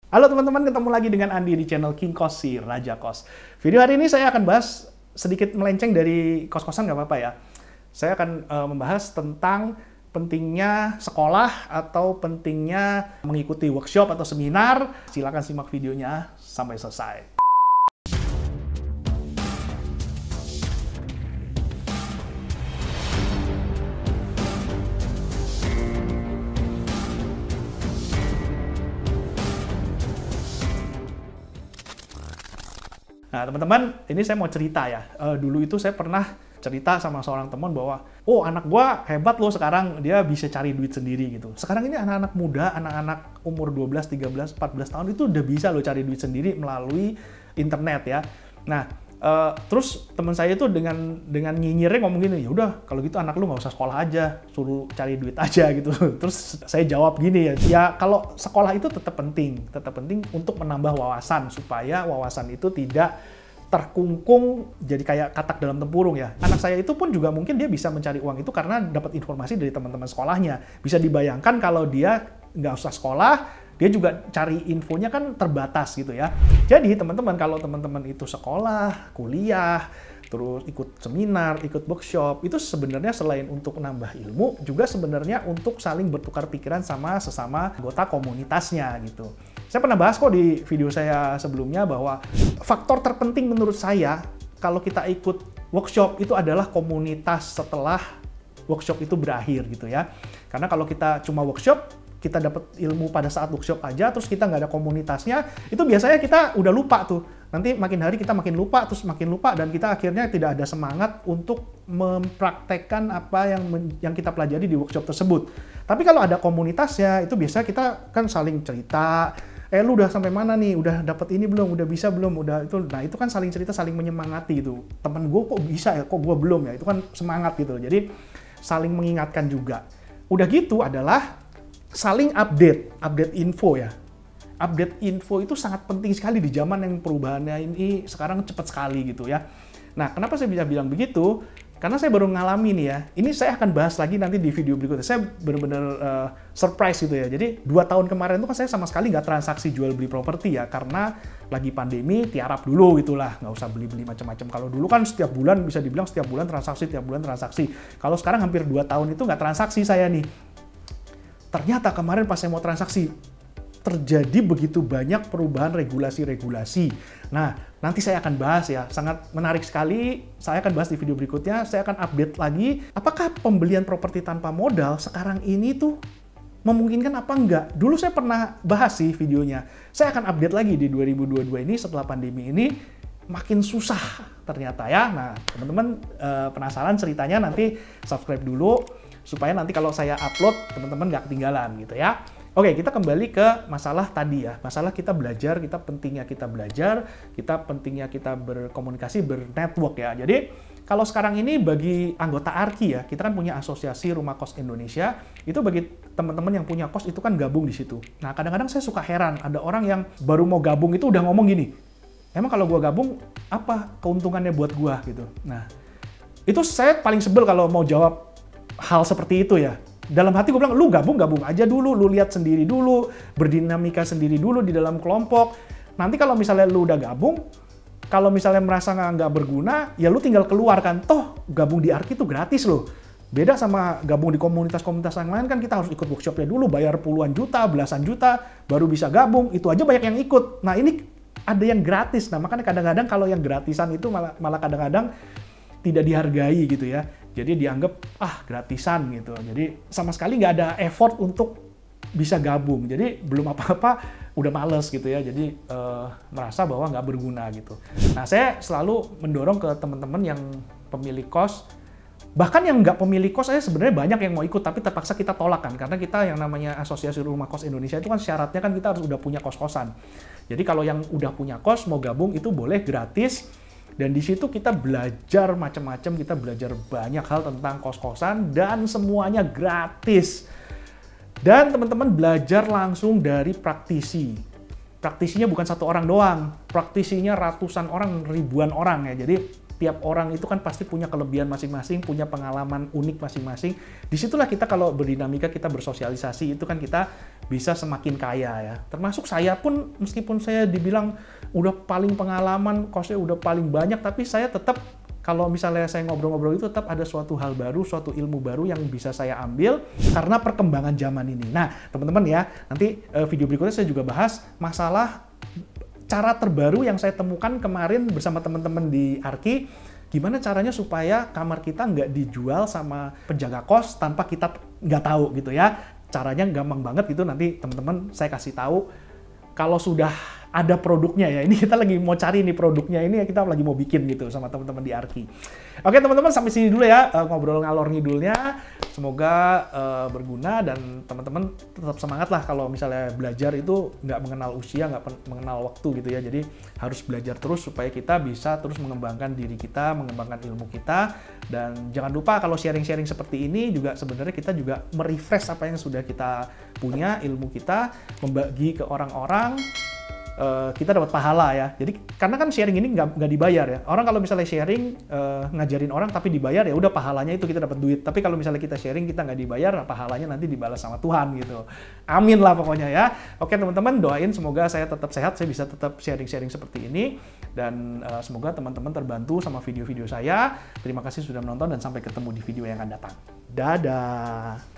Halo teman-teman, ketemu lagi dengan Andi di channel King Kos, si Raja Kos. Video hari ini saya akan bahas sedikit melenceng dari kos-kosan, nggak apa-apa ya. Saya akan membahas tentang pentingnya sekolah atau pentingnya mengikuti workshop atau seminar. Silakan simak videonya sampai selesai. Nah, teman-teman, ini saya mau cerita ya. Dulu itu saya pernah cerita sama seorang teman bahwa, oh anak gua hebat loh sekarang, dia bisa cari duit sendiri gitu. Sekarang ini anak-anak muda, anak-anak umur 12, 13, 14 tahun itu udah bisa loh cari duit sendiri melalui internet ya. Nah, terus teman saya itu dengan nyinyirnya ngomong gini, ya udah kalau gitu anak lu nggak usah sekolah aja, suruh cari duit aja gitu. Terus saya jawab gini ya kalau sekolah itu tetap penting untuk menambah wawasan supaya wawasan itu tidak terkungkung jadi kayak katak dalam tempurung ya. Anak saya itu pun juga mungkin dia bisa mencari uang itu karena dapat informasi dari teman-teman sekolahnya. Bisa dibayangkan kalau dia nggak usah sekolah, dia juga cari infonya kan terbatas gitu ya. Jadi teman-teman, kalau teman-teman itu sekolah, kuliah, terus ikut seminar, ikut workshop, itu sebenarnya selain untuk menambah ilmu, juga sebenarnya untuk saling bertukar pikiran sama sesama anggota komunitasnya gitu. Saya pernah bahas kok di video saya sebelumnya bahwa faktor terpenting menurut saya kalau kita ikut workshop itu adalah komunitas setelah workshop itu berakhir gitu ya. Karena kalau kita cuma workshop, kita dapat ilmu pada saat workshop aja, terus kita nggak ada komunitasnya, itu biasanya kita udah lupa tuh. Nanti makin hari kita makin lupa, terus makin lupa, dan kita akhirnya tidak ada semangat untuk mempraktekkan apa yang kita pelajari di workshop tersebut. Tapi kalau ada komunitasnya, itu biasanya kita kan saling cerita, lu udah sampai mana nih, udah dapat ini belum, udah bisa belum, udah itu. Nah itu kan saling cerita, saling menyemangati itu. Temen gue kok bisa ya, kok gue belum ya, itu kan semangat gitu. Jadi saling mengingatkan juga. Udah gitu adalah saling update info ya. Update info itu sangat penting sekali di zaman yang perubahannya ini sekarang cepat sekali gitu ya. Nah, kenapa saya bisa bilang begitu? Karena saya baru ngalami nih ya. Ini saya akan bahas lagi nanti di video berikutnya. Saya benar-benar surprise gitu ya. Jadi 2 tahun kemarin itu kan saya sama sekali nggak transaksi jual beli properti ya. Karena lagi pandemi, tiarap dulu gitulah. Nggak usah beli-beli macam-macam. Kalau dulu kan setiap bulan bisa dibilang setiap bulan transaksi, tiap bulan transaksi. Kalau sekarang hampir 2 tahun itu nggak transaksi saya nih. Ternyata kemarin pas saya mau transaksi, terjadi begitu banyak perubahan regulasi-regulasi. Nah, nanti saya akan bahas ya, sangat menarik sekali. Saya akan bahas di video berikutnya, saya akan update lagi. Apakah pembelian properti tanpa modal sekarang ini tuh memungkinkan apa enggak? Dulu saya pernah bahas sih videonya. Saya akan update lagi di 2022 ini setelah pandemi ini. Makin susah ternyata ya. Nah, teman-teman penasaran ceritanya, nanti subscribe dulu supaya nanti kalau saya upload teman-teman nggak ketinggalan gitu ya. Oke, kita kembali ke masalah tadi ya. Masalah kita belajar, kita pentingnya kita belajar, kita pentingnya kita berkomunikasi, bernetwork ya. Jadi kalau sekarang ini bagi anggota ARKI ya, kita kan punya Asosiasi Rumah Kos Indonesia, itu bagi teman-teman yang punya kos itu kan gabung di situ. Nah, kadang-kadang saya suka heran, ada orang yang baru mau gabung itu udah ngomong gini, emang kalau gua gabung, apa keuntungannya buat gua gitu. Nah, itu saya paling sebel kalau mau jawab hal seperti itu ya. Dalam hati gue bilang, lu gabung aja dulu, lu lihat sendiri dulu, berdinamika sendiri dulu di dalam kelompok. Nanti kalau misalnya lu udah gabung, kalau misalnya merasa nggak berguna, ya lu tinggal keluar kan. Toh gabung di ARKI itu gratis loh. Beda sama gabung di komunitas-komunitas yang lain kan kita harus ikut workshopnya dulu, bayar puluhan juta, belasan juta, baru bisa gabung. Itu aja banyak yang ikut. Nah ini ada yang gratis. Nah makanya kadang-kadang kalau yang gratisan itu malah kadang-kadang tidak dihargai gitu ya. Jadi dianggap gratisan gitu. Jadi sama sekali nggak ada effort untuk bisa gabung. Jadi belum apa-apa udah males gitu ya. Jadi merasa bahwa nggak berguna gitu. Nah saya selalu mendorong ke teman-teman yang pemilik kos, bahkan yang nggak pemilik kos, saya sebenarnya banyak yang mau ikut tapi terpaksa kita tolak kan. Karena kita yang namanya Asosiasi Rumah Kos Indonesia itu kan syaratnya kan kita harus udah punya kos-kosan. Jadi kalau yang udah punya kos mau gabung itu boleh gratis. Dan di situ kita belajar macam-macam, kita belajar banyak hal tentang kos-kosan dan semuanya gratis. Dan teman-teman belajar langsung dari praktisi. Praktisinya bukan satu orang doang, praktisinya ratusan orang, ribuan orang ya. Jadi setiap orang itu kan pasti punya kelebihan masing-masing, punya pengalaman unik masing-masing. Disitulah kita kalau berdinamika, kita bersosialisasi, itu kan kita bisa semakin kaya ya. Termasuk saya pun, meskipun saya dibilang udah paling pengalaman, kosnya udah paling banyak, tapi saya tetap, kalau misalnya saya ngobrol-ngobrol itu tetap ada suatu hal baru, suatu ilmu baru yang bisa saya ambil karena perkembangan zaman ini. Nah, teman-teman ya, nanti video berikutnya saya juga bahas masalah cara terbaru yang saya temukan kemarin bersama teman-teman di Arki. Gimana caranya supaya kamar kita nggak dijual sama penjaga kos tanpa kita nggak tahu gitu ya. Caranya gampang banget gitu, nanti teman-teman saya kasih tahu kalau sudah ada produknya ya. Ini kita lagi mau cari nih produknya ini, kita lagi mau bikin gitu sama teman-teman di Arki. Oke teman-teman, sampai sini dulu ya ngobrol ngalor ngidulnya. Semoga berguna dan teman-teman tetap semangat lah kalau misalnya belajar itu nggak mengenal usia, nggak mengenal waktu gitu ya. Jadi harus belajar terus supaya kita bisa terus mengembangkan diri kita, mengembangkan ilmu kita. Dan jangan lupa kalau sharing-sharing seperti ini juga sebenarnya kita juga merefresh apa yang sudah kita punya, ilmu kita, membagi ke orang-orang. Kita dapat pahala ya. Jadi karena kan sharing ini nggak dibayar ya. Orang kalau misalnya sharing ngajarin orang tapi dibayar, ya udah pahalanya itu kita dapat duit. Tapi kalau misalnya kita sharing kita nggak dibayar, pahalanya nanti dibalas sama Tuhan gitu. Amin lah pokoknya ya. Oke teman-teman, doain semoga saya tetap sehat, saya bisa tetap sharing-sharing seperti ini, dan semoga teman-teman terbantu sama video-video saya. Terima kasih sudah menonton dan sampai ketemu di video yang akan datang. Dadah.